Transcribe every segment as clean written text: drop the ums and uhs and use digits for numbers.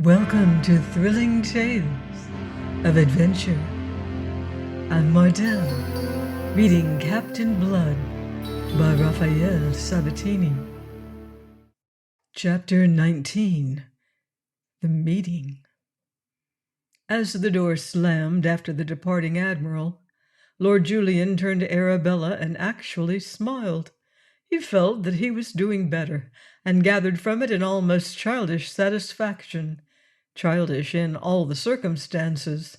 Welcome to Thrilling Tales of Adventure. I'm Martell, reading Captain Blood by Raphael Sabatini. Chapter 19. The Meeting. As the door slammed after the departing admiral, Lord Julian turned to Arabella and actually smiled. He felt that he was doing better, and gathered from it an almost childish satisfaction. Childish in all the circumstances.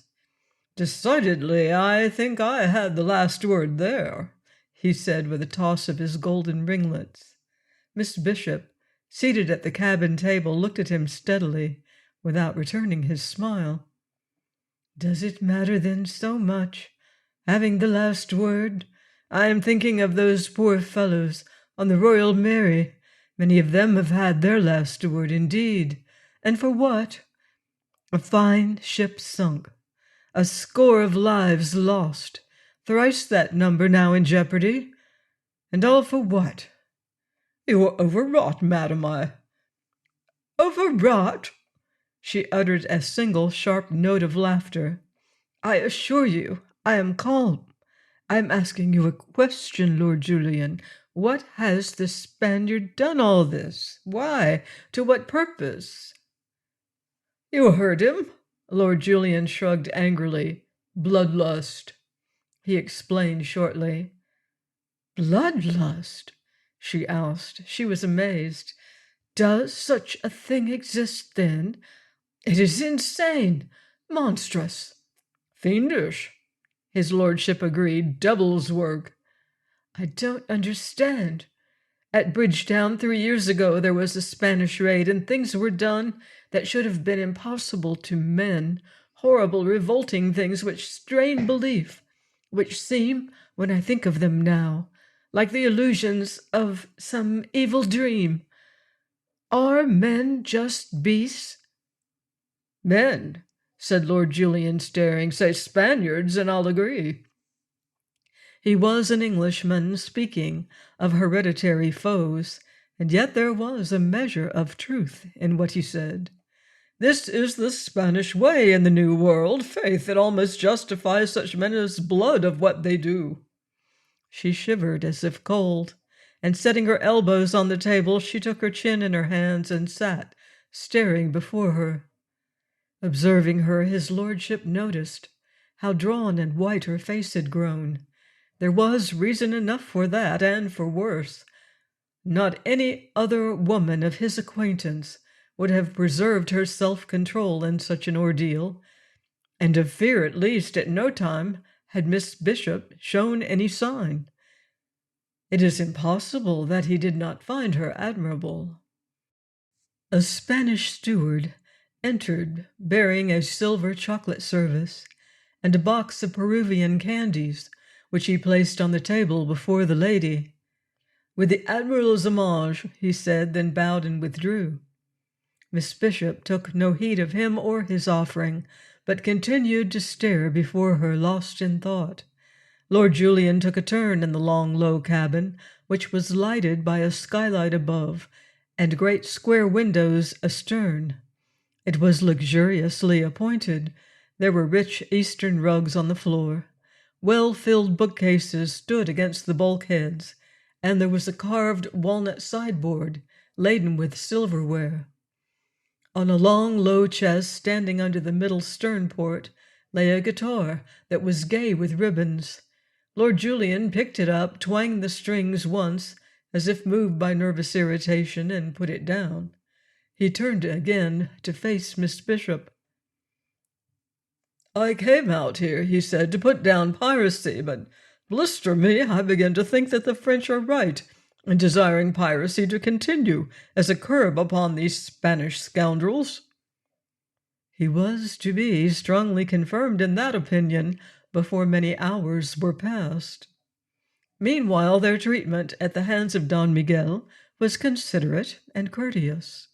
"Decidedly, I think I had the last word there," he said with a toss of his golden ringlets. Miss Bishop, seated at the cabin table, looked at him steadily, without returning his smile. "Does it matter then so much, having the last word? I am thinking of those poor fellows on the Royal Mary. Many of them have had their last word indeed. And for what? A fine ship sunk, a score of lives lost, thrice that number now in jeopardy. And all for what?" "You are overwrought, madam. Overwrought?" She uttered a single sharp note of laughter. "I assure you I am calm. I am asking you a question, Lord Julian. What has the Spaniard done all this? Why? To what purpose?" "You heard him?" Lord Julian shrugged angrily. "Bloodlust," he explained shortly. "Bloodlust?" she asked. She was amazed. "Does such a thing exist, then? It is insane, monstrous." "Fiendish," his lordship agreed. "Devil's work." "I don't understand. At Bridgetown 3 years ago there was a Spanish raid, and things were done that should have been impossible to men, horrible, revolting things which strain belief, which seem, when I think of them now, like the illusions of some evil dream. Are men just beasts?" "Men," said Lord Julian, staring. "Say Spaniards, and I'll agree." He was an Englishman speaking of hereditary foes, and yet there was a measure of truth in what he said. "This is the Spanish way in the New World. Faith, it almost justifies such men as Blood of what they do." She shivered as if cold, and setting her elbows on the table, she took her chin in her hands and sat, staring before her. Observing her, his lordship noticed how drawn and white her face had grown. There was reason enough for that, and for worse. Not any other woman of his acquaintance would have preserved her self-control in such an ordeal, and of fear, at least, at no time had Miss Bishop shown any sign. It is impossible that he did not find her admirable. A Spanish steward entered bearing a silver chocolate service and a box of Peruvian candies, which he placed on the table before the lady. "With the admiral's homage," he said, then bowed and withdrew. Miss Bishop took no heed of him or his offering, but continued to stare before her, lost in thought. Lord Julian took a turn in the long, low cabin, which was lighted by a skylight above and great square windows astern. It was luxuriously appointed. There were rich Eastern rugs on the floor. Well-filled bookcases stood against the bulkheads, and there was a carved walnut sideboard laden with silverware. On a long, low chest standing under the middle stern port lay a guitar that was gay with ribbons. Lord Julian picked it up, twanged the strings once, as if moved by nervous irritation, and put it down. He turned again to face Miss Bishop. "I came out here," he said, "to put down piracy, but, blister me, I begin to think that the French are right in desiring piracy to continue as a curb upon these Spanish scoundrels." He was to be strongly confirmed in that opinion before many hours were past. Meanwhile, their treatment at the hands of Don Miguel was considerate and courteous.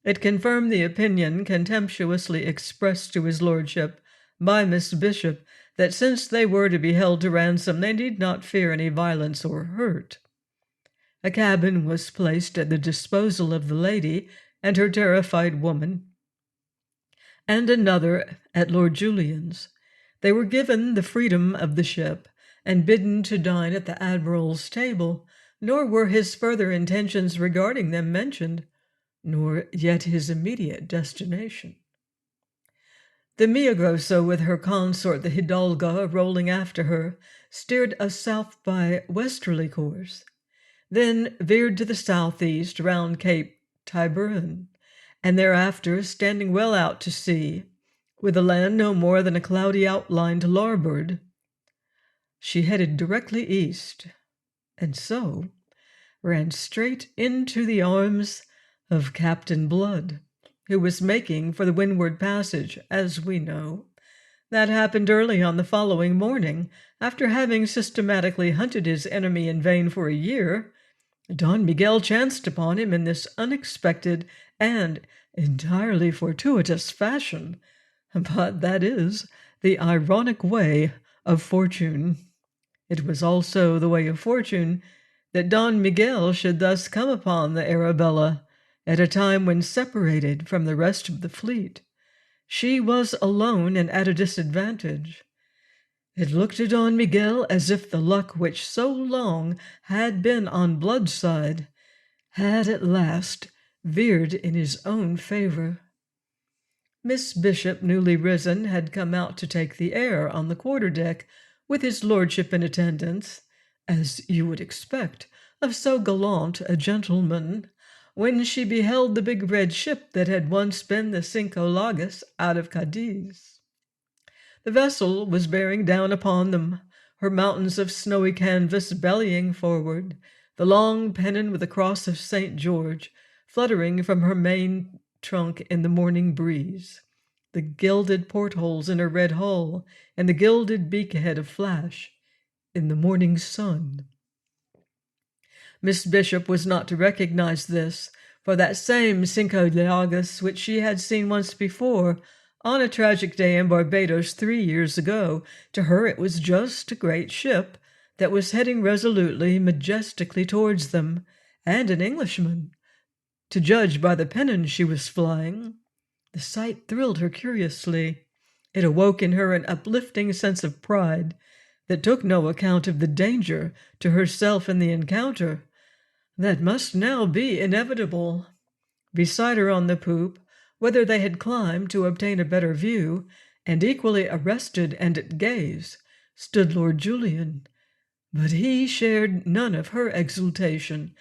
It confirmed the opinion contemptuously expressed to his lordship by Miss Bishop that since they were to be held to ransom, they need not fear any violence or hurt. A cabin was placed at the disposal of the lady and her terrified woman. and another at Lord Julian's. They were given the freedom of the ship, and bidden to dine at the admiral's table, nor were his further intentions regarding them mentioned, nor yet his immediate destination. The Mia Grosso, with her consort the Hidalga rolling after her, steered a south by westerly course, then veered to the southeast round Cape Tiburon, and thereafter, standing well out to sea, with the land no more than a cloudy outline to larboard, she headed directly east, and so ran straight into the arms of Captain Blood, who was making for the Windward Passage, as we know. That happened early on the following morning, after having systematically hunted his enemy in vain for a year. Don Miguel chanced upon him in this unexpected and entirely fortuitous fashion, but that is the ironic way of fortune. It was also the way of fortune that Don Miguel should thus come upon the Arabella at a time when separated from the rest of the fleet. She was alone and at a disadvantage. It looked to Don Miguel as if the luck which so long had been on Blood's side had at last veered in his own favor. Miss Bishop, newly risen, had come out to take the air on the quarter-deck, with his lordship in attendance, as you would expect of so gallant a gentleman, when she beheld the big red ship that had once been the Cinco Llagas out of Cadiz. The vessel was bearing down upon them, her mountains of snowy canvas bellying forward, the long pennon with the cross of St. George fluttering from her main trunk in the morning breeze, the gilded portholes in her red hull, and the gilded beakhead of Flash in the morning sun. Miss Bishop was not to recognize this, for that same Cinco Llagas which she had seen once before, on a tragic day in Barbados 3 years ago, to her it was just a great ship that was heading resolutely, majestically towards them, and an Englishman, to judge by the pennon she was flying. The sight thrilled her curiously. It awoke in her an uplifting sense of pride that took no account of the danger to herself in the encounter that must now be inevitable. Beside her on the poop, whither they had climbed to obtain a better view, and equally arrested and at gaze, stood Lord Julian. But he shared none of her exultation.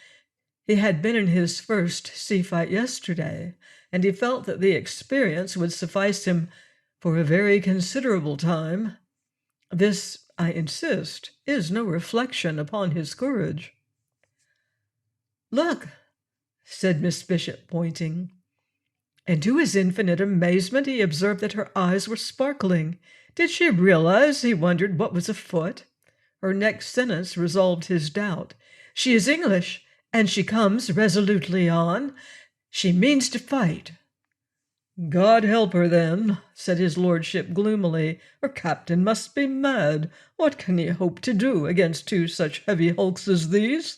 He had been in his first sea-fight yesterday, and he felt that the experience would suffice him for a very considerable time. This, I insist, is no reflection upon his courage. "Look," said Miss Bishop, pointing. And to his infinite amazement he observed that her eyes were sparkling. Did she realize, he wondered, what was afoot? Her next sentence resolved his doubt. "She is English, and she comes resolutely on. She means to fight." "God help her, then," said his lordship gloomily. "Her captain must be mad. What can he hope to do against 2 such heavy hulks as these?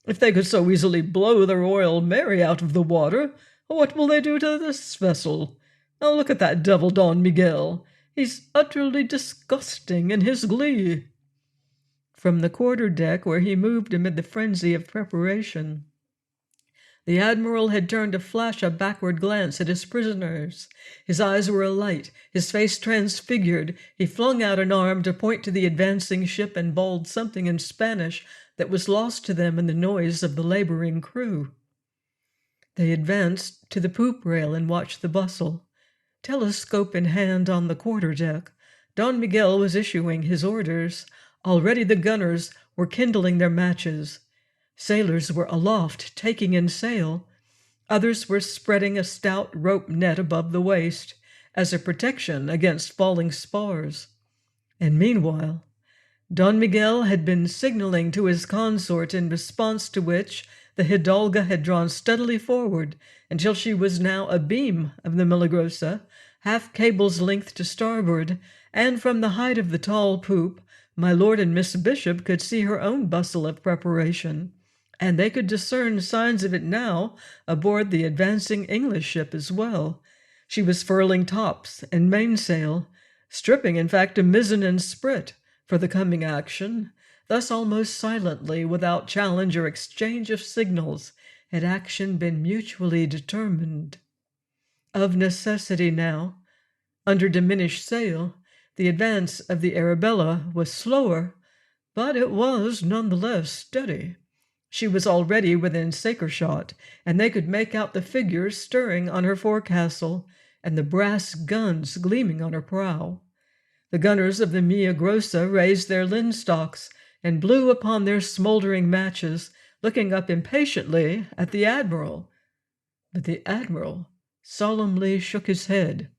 If they could so easily blow the Royal Mary out of the water, what will they do to this vessel? Now look at that devil Don Miguel. He's utterly disgusting in his glee." From the quarter-deck, where he moved amid the frenzy of preparation, the admiral had turned to flash a backward glance at his prisoners. His eyes were alight, his face transfigured. He flung out an arm to point to the advancing ship and bawled something in Spanish that was lost to them in the noise of the laboring crew. They advanced to the poop rail and watched the bustle. Telescope in hand on the quarter-deck, Don Miguel was issuing his orders. Already the gunners were kindling their matches. Sailors were aloft, taking in sail. Others were spreading a stout rope net above the waist as a protection against falling spars. And meanwhile, Don Miguel had been signaling to his consort, in response to which the Hidalga had drawn steadily forward until she was now abeam of the Milagrosa, half cable's length to starboard, and from the height of the tall poop my lord and Miss Bishop could see her own bustle of preparation, and they could discern signs of it now aboard the advancing English ship as well. She was furling tops and mainsail, stripping, in fact, a mizzen and sprit for the coming action. Thus, almost silently, without challenge or exchange of signals, had action been mutually determined. Of necessity now, under diminished sail, the advance of the Arabella was slower, but it was none the less steady. She was already within saker shot, and they could make out the figures stirring on her forecastle and the brass guns gleaming on her prow. The gunners of the Mia Grossa raised their linstocks and blew upon their smoldering matches, looking up impatiently at the admiral. But the admiral solemnly shook his head.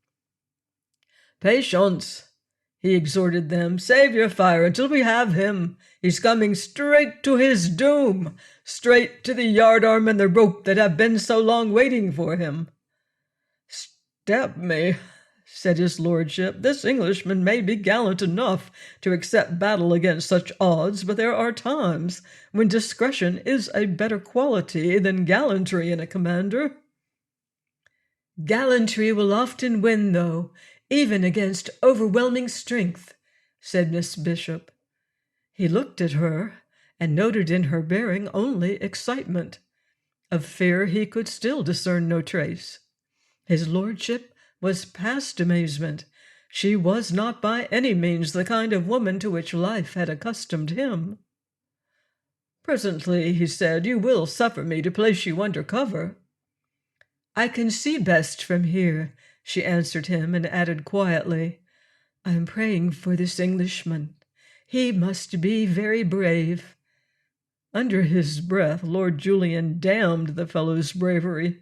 "Patience," he exhorted them. "Save your fire until we have him. He's coming straight to his doom, straight to the yardarm and the rope that have been so long waiting for him." "Step me," said his lordship, "this Englishman may be gallant enough to accept battle against such odds, but there are times when discretion is a better quality than gallantry in a commander." "Gallantry will often win, though, even against overwhelming strength," said Miss Bishop. He looked at her and noted in her bearing only excitement. Of fear he could still discern no trace. His lordship was past amazement. She was not by any means the kind of woman to which life had accustomed him. "Presently," he said, "you will suffer me to place you under cover." "I can see best from here," she answered him, and added quietly, "I am praying for this Englishman. He must be very brave." Under his breath, Lord Julian damned the fellow's bravery.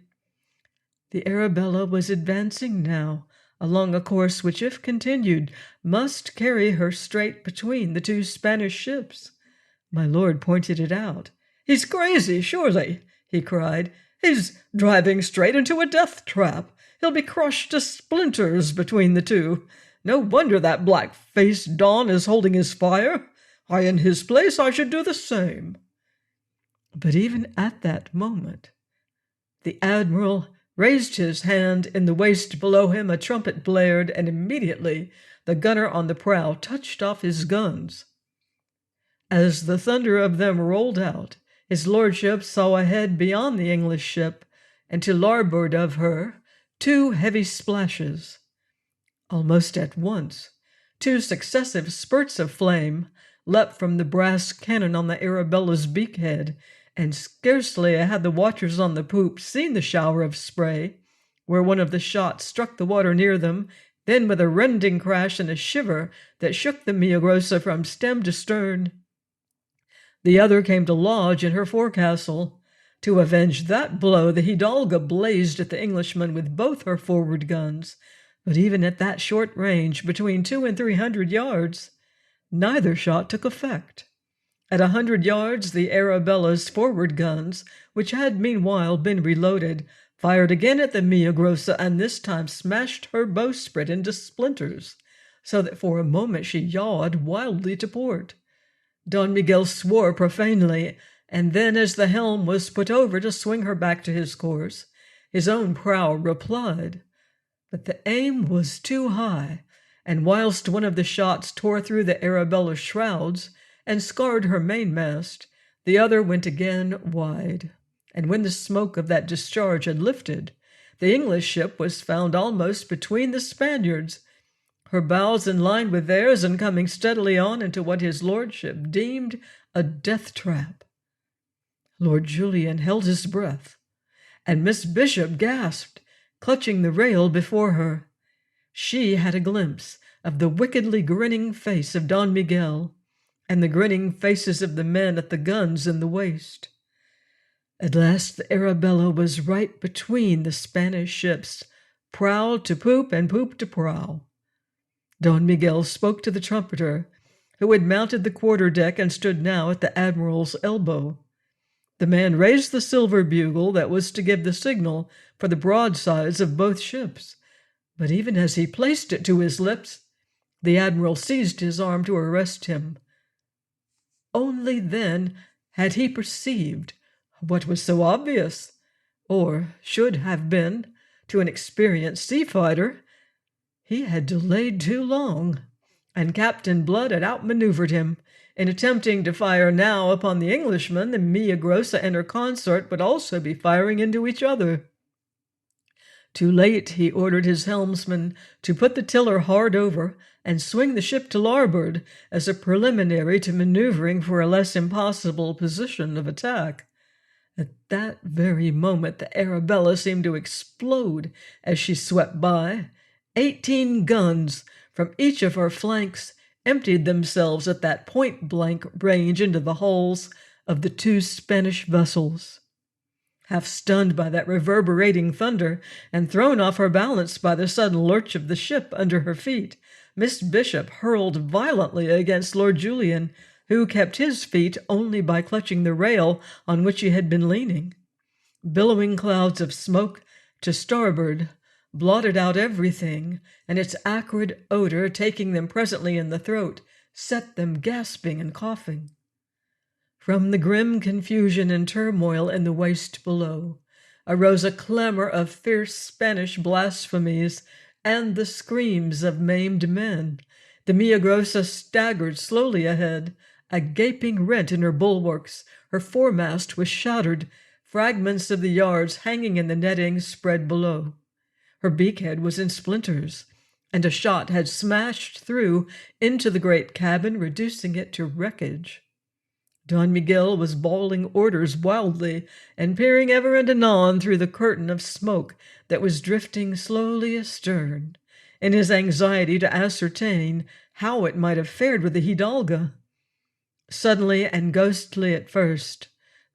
The Arabella was advancing now along a course which, if continued, must carry her straight between the two Spanish ships. My lord pointed it out. "He's crazy, surely," he cried. "He's driving straight into a death trap. He'll be crushed to splinters between the two. No wonder that black-faced Don is holding his fire. In his place, I should do the same." But even at that moment, the admiral raised his hand. In the waist below him a trumpet blared, and immediately the gunner on the prow touched off his guns. As the thunder of them rolled out, his lordship saw ahead beyond the English ship, and to larboard of her, two heavy splashes. Almost at once, two successive spurts of flame leapt from the brass cannon on the Arabella's beakhead, and scarcely had the watchers on the poop seen the shower of spray, where one of the shots struck the water near them, then with a rending crash and a shiver that shook the Mia Grossa from stem to stern, the other came to lodge in her forecastle. To avenge that blow, the Hidalga blazed at the Englishman with both her forward guns, but even at that short range, between 200 and 300 yards, neither shot took effect. At 100 yards, the Arabella's forward guns, which had meanwhile been reloaded, fired again at the Mia Grossa, and this time smashed her bowsprit into splinters, so that for a moment she yawed wildly to port. Don Miguel swore profanely, and then, as the helm was put over to swing her back to his course, his own prow replied. But the aim was too high, and whilst one of the shots tore through the Arabella's shrouds and scarred her mainmast, the other went again wide. And when the smoke of that discharge had lifted, the English ship was found almost between the Spaniards, her bows in line with theirs, and coming steadily on into what his lordship deemed a death trap. Lord Julian held his breath, and Miss Bishop gasped, clutching the rail before her. She had a glimpse of the wickedly grinning face of Don Miguel, and the grinning faces of the men at the guns in the waist. At last the Arabella was right between the Spanish ships, prow to poop and poop to prow. Don Miguel spoke to the trumpeter, who had mounted the quarter-deck and stood now at the admiral's elbow. The man raised the silver bugle that was to give the signal for the broadsides of both ships, but even as he placed it to his lips, the admiral seized his arm to arrest him. Only then had he perceived what was so obvious, or should have been, to an experienced sea fighter, he had delayed too long, and Captain Blood had outmaneuvered him. In attempting to fire now upon the Englishman, the Mia Grossa and her consort would also be firing into each other. Too late, he ordered his helmsman to put the tiller hard over and swing the ship to larboard as a preliminary to maneuvering for a less impossible position of attack. At that very moment, the Arabella seemed to explode as she swept by. 18 guns from each of her flanks emptied themselves at that point-blank range into the hulls of the 2 Spanish vessels. Half stunned by that reverberating thunder and thrown off her balance by the sudden lurch of the ship under her feet, Miss Bishop hurled violently against Lord Julian, who kept his feet only by clutching the rail on which he had been leaning. Billowing clouds of smoke to starboard blotted out everything, and its acrid odor, taking them presently in the throat, set them gasping and coughing. From the grim confusion and turmoil in the waist below arose a clamor of fierce Spanish blasphemies and the screams of maimed men. The Mia Grossa staggered slowly ahead, a gaping rent in her bulwarks. Her foremast was shattered, fragments of the yards hanging in the netting spread below. Her beakhead was in splinters, and a shot had smashed through into the great cabin, reducing it to wreckage. Don Miguel was bawling orders wildly and peering ever and anon through the curtain of smoke that was drifting slowly astern, in his anxiety to ascertain how it might have fared with the Hidalga. Suddenly and ghostly at first,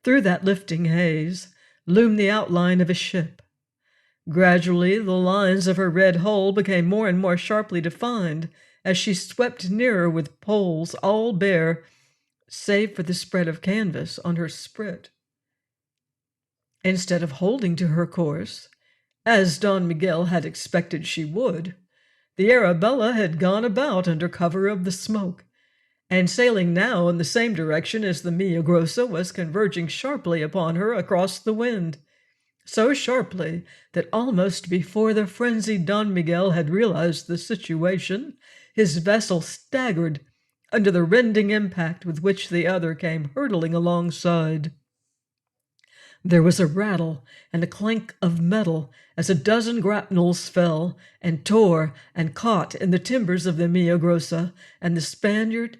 through that lifting haze, loomed the outline of a ship. Gradually the lines of her red hull became more and more sharply defined as she swept nearer with poles all bare, save for the spread of canvas on her sprit. Instead of holding to her course, as Don Miguel had expected she would, the Arabella had gone about under cover of the smoke, and sailing now in the same direction as the Mia Grossa was converging sharply upon her across the wind, so sharply that almost before the frenzied Don Miguel had realized the situation, his vessel staggered under the rending impact with which the other came hurtling alongside. There was a rattle and a clank of metal as a dozen grapnels fell and tore and caught in the timbers of the Mia Grossa, and the Spaniard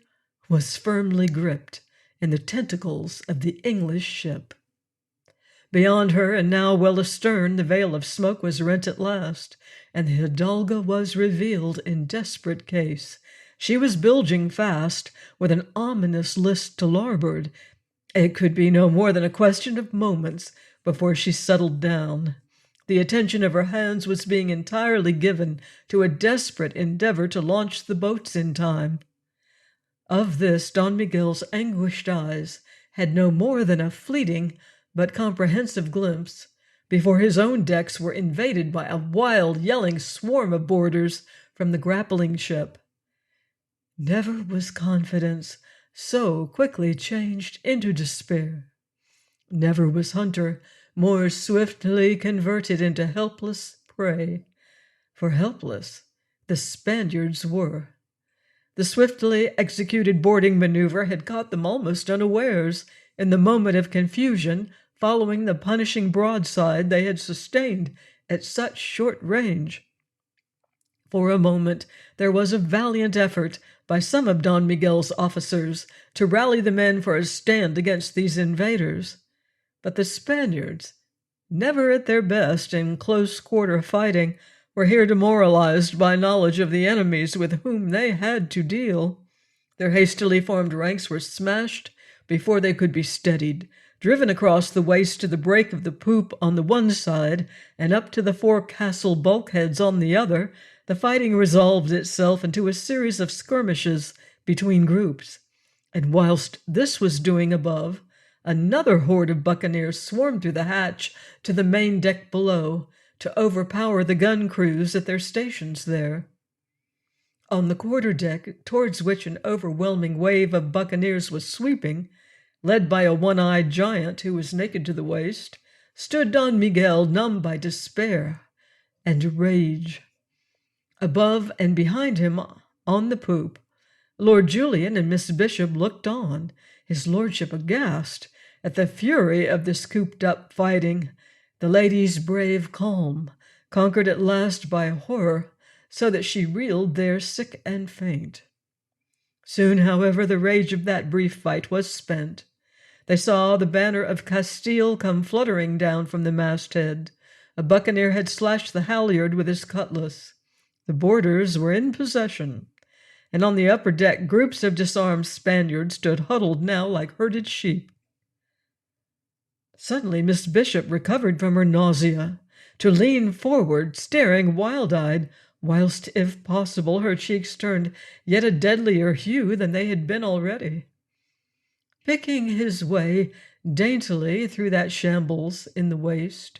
was firmly gripped in the tentacles of the English ship. Beyond her, and now well astern, the veil of smoke was rent at last, and the Hidalga was revealed in desperate case. She was bilging fast, with an ominous list to larboard. It could be no more than a question of moments before she settled down. The attention of her hands was being entirely given to a desperate endeavor to launch the boats in time. Of this Don Miguel's anguished eyes had no more than a fleeting but comprehensive glimpse before his own decks were invaded by a wild, yelling swarm of boarders from the grappling ship. Never was confidence so quickly changed into despair. Never was hunter more swiftly converted into helpless prey, for helpless the Spaniards were. The swiftly executed boarding maneuver had caught them almost unawares in the moment of confusion following the punishing broadside they had sustained at such short range. For a moment there was a valiant effort by some of Don Miguel's officers to rally the men for a stand against these invaders, but the Spaniards, never at their best in close-quarter fighting, were here demoralized by knowledge of the enemies with whom they had to deal. Their hastily formed ranks were smashed before they could be steadied, driven across the waist to the break of the poop on the one side and up to the forecastle bulkheads on the other. The fighting resolved itself into a series of skirmishes between groups, and whilst this was doing above, another horde of buccaneers swarmed through the hatch to the main deck below to overpower the gun crews at their stations there. On the quarter-deck, towards which an overwhelming wave of buccaneers was sweeping, led by a one-eyed giant who was naked to the waist, stood Don Miguel, numb by despair, and rage. Above and behind him, on the poop, Lord Julian and Miss Bishop looked on, his lordship aghast at the fury of this cooped-up fighting, the lady's brave calm, conquered at last by horror, so that she reeled there sick and faint. Soon, however, the rage of that brief fight was spent. They saw the banner of Castile come fluttering down from the masthead. A buccaneer had slashed the halyard with his cutlass. The boarders were in possession, and on the upper deck groups of disarmed Spaniards stood huddled now like herded sheep. Suddenly Miss Bishop recovered from her nausea, to lean forward, staring wild-eyed, whilst, if possible, her cheeks turned yet a deadlier hue than they had been already. Picking his way daintily through that shambles in the waist,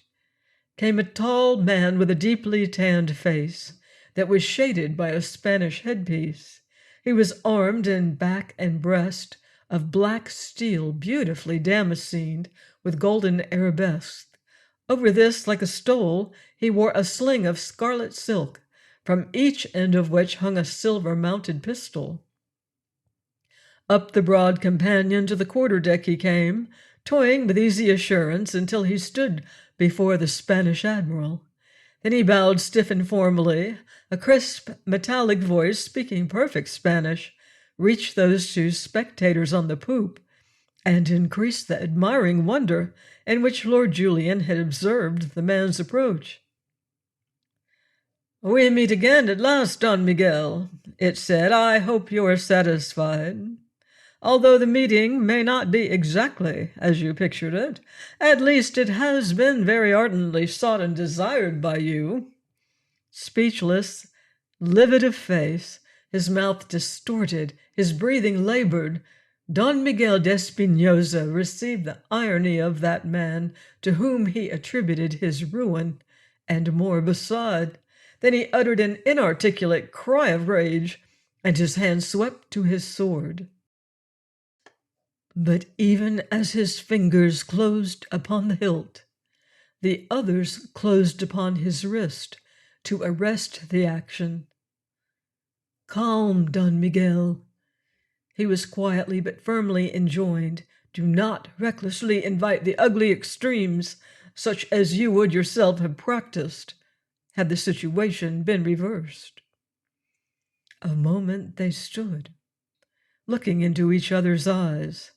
came a tall man with a deeply tanned face that was shaded by a Spanish headpiece. He was armed in back and breast of black steel, beautifully damascened with golden arabesques. Over this, like a stole, he wore a sling of scarlet silk, from each end of which hung a silver-mounted pistol. Up the broad companion to the quarter-deck he came, toying with easy assurance until he stood before the Spanish admiral. Then he bowed stiff and formally. A crisp, metallic voice, speaking perfect Spanish, reached those two spectators on the poop, and increased the admiring wonder in which Lord Julian had observed the man's approach. "We meet again at last, Don Miguel," it said. "I hope you are satisfied. Although the meeting may not be exactly as you pictured it, at least it has been very ardently sought and desired by you." Speechless, livid of face, his mouth distorted, his breathing labored, Don Miguel d'Espinosa received the irony of that man to whom he attributed his ruin, and more beside. Then he uttered an inarticulate cry of rage, and his hand swept to his sword. But even as his fingers closed upon the hilt, the others closed upon his wrist to arrest the action. "Calm, Don Miguel," he was quietly but firmly enjoined. "Do not recklessly invite the ugly extremes, such as you would yourself have practiced, had the situation been reversed." A moment they stood, looking into each other's eyes.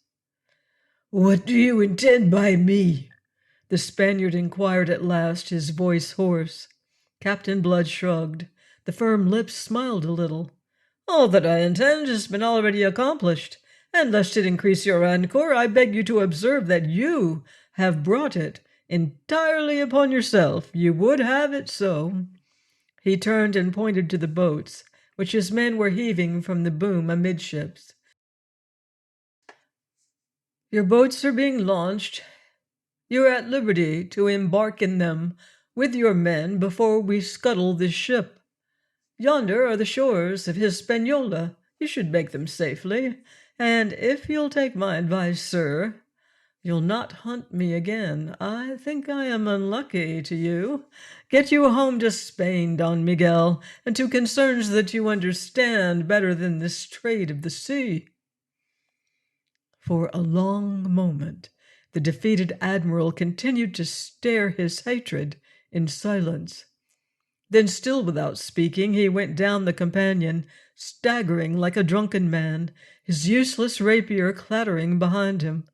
"What do you intend by me?" the Spaniard inquired at last, his voice hoarse. Captain Blood shrugged. The firm lips smiled a little. "All that I intend has been already accomplished, and lest it increase your rancor, I beg you to observe that you have brought it entirely upon yourself. You would have it so." He turned and pointed to the boats, which his men were heaving from the boom amidships. "Your boats are being launched. You are at liberty to embark in them with your men before we scuttle this ship. Yonder are the shores of Hispaniola. You should make them safely, and if you'll take my advice, sir, you'll not hunt me again. I think I am unlucky to you. Get you home to Spain, Don Miguel, and to concerns that you understand better than this trade of the sea." For a long moment the defeated admiral continued to stare his hatred in silence. Then, still without speaking, he went down the companion, staggering like a drunken man, his useless rapier clattering behind him.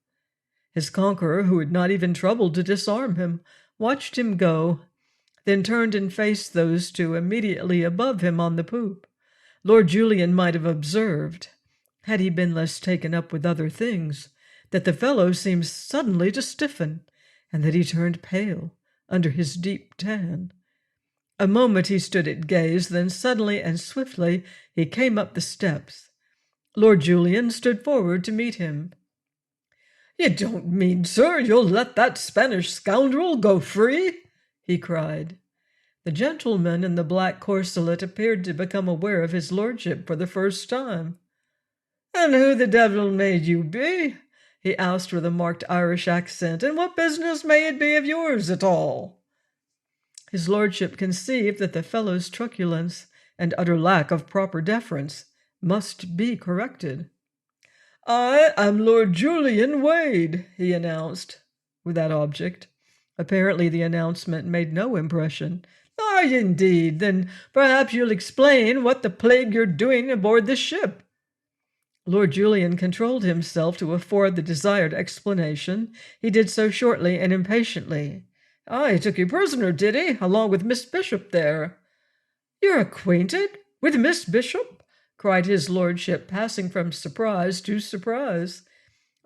His conqueror, who had not even troubled to disarm him, watched him go, then turned and faced those two immediately above him on the poop. Lord Julian might have observed, had he been less taken up with other things, that the fellow seemed suddenly to stiffen, and that he turned pale under his deep tan. A moment he stood at gaze, then suddenly and swiftly he came up the steps. Lord Julian stood forward to meet him. "You don't mean, sir, you'll let that Spanish scoundrel go free?" he cried. The gentleman in the black corselet appeared to become aware of his lordship for the first time. "And who the devil may you be?" he asked with a marked Irish accent. "And what business may it be of yours at all?" His lordship conceived that the fellow's truculence and utter lack of proper deference must be corrected. "I am Lord Julian Wade," he announced, with that object. Apparently the announcement made no impression. "Are you indeed? Then perhaps you'll explain what the plague you're doing aboard this ship." Lord Julian controlled himself to afford the desired explanation. He did so shortly and impatiently. "He took you prisoner, did he, along with Miss Bishop there?" "You're acquainted with Miss Bishop?" cried his lordship, passing from surprise to surprise.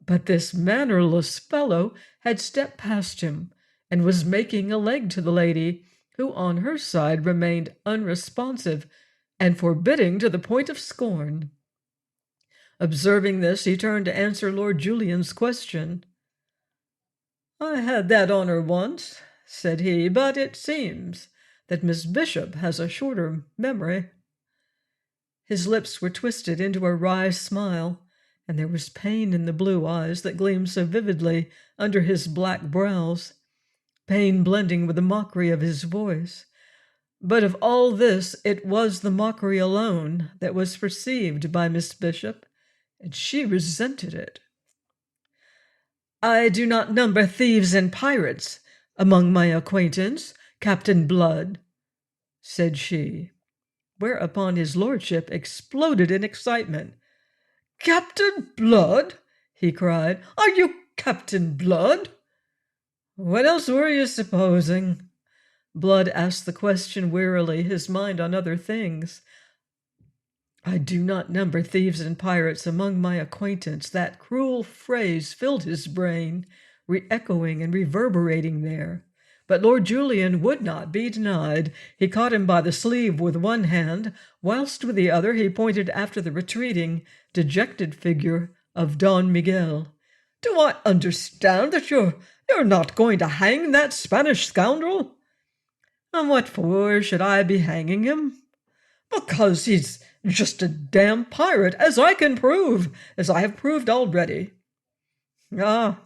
But this mannerless fellow had stepped past him and was making a leg to the lady, who on her side remained unresponsive and forbidding to the point of scorn. Observing this, he turned to answer Lord Julian's question. "I had that honor once," said he, "but it seems that Miss Bishop has a shorter memory." His lips were twisted into a wry smile, and there was pain in the blue eyes that gleamed so vividly under his black brows, pain blending with the mockery of his voice. But of all this it was the mockery alone that was perceived by Miss Bishop, and she resented it. "I do not number thieves and pirates among my acquaintance, Captain Blood," said she, whereupon his lordship exploded in excitement. "Captain Blood?" he cried. "Are you Captain Blood?" "What else were you supposing?" Blood asked the question wearily, his mind on other things. "I do not number thieves and pirates among my acquaintance." That cruel phrase filled his brain, re-echoing and reverberating there. But Lord Julian would not be denied. He caught him by the sleeve with one hand, whilst with the other he pointed after the retreating, dejected figure of Don Miguel. "Do I understand that you're not going to hang that Spanish scoundrel?" "And what for should I be hanging him?" "Because he's just a damn pirate, as I have proved already." "Ah,"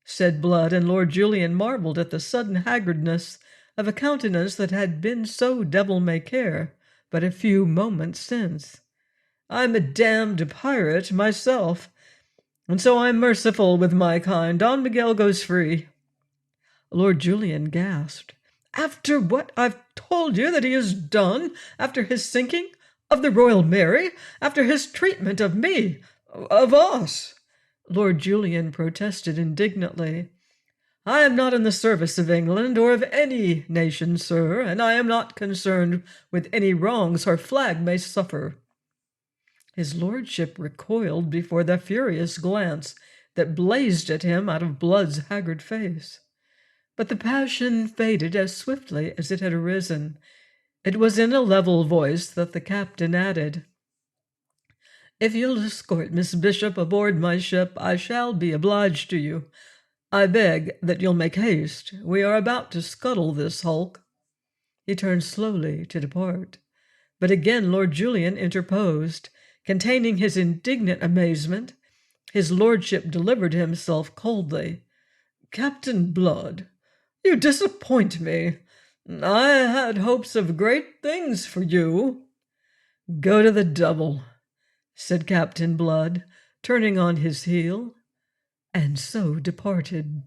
said Blood, and Lord Julian marveled at the sudden haggardness of a countenance that had been so devil-may-care but a few moments since. "I'm a damned pirate myself, and so I'm merciful with my kind. Don Miguel goes free." Lord Julian gasped. "After what I've told you that he has done, after his sinking of the Royal Mary, after his treatment of me, of us?" Lord Julian protested indignantly. "I am not in the service of England or of any nation, sir, and I am not concerned with any wrongs her flag may suffer." His lordship recoiled before the furious glance that blazed at him out of Blood's haggard face. But the passion faded as swiftly as it had arisen. It was in a level voice that the captain added, "If you'll escort Miss Bishop aboard my ship, I shall be obliged to you. I beg that you'll make haste. We are about to scuttle this hulk." He turned slowly to depart, but again Lord Julian interposed. Containing his indignant amazement, his lordship delivered himself coldly. "Captain Blood, you disappoint me. I had hopes of great things for you." "Go to the devil," said Captain Blood, turning on his heel, and so departed.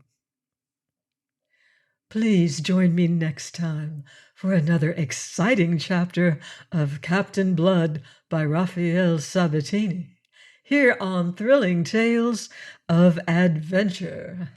Please join me next time for another exciting chapter of Captain Blood by Raphael Sabatini, here on Thrilling Tales of Adventure.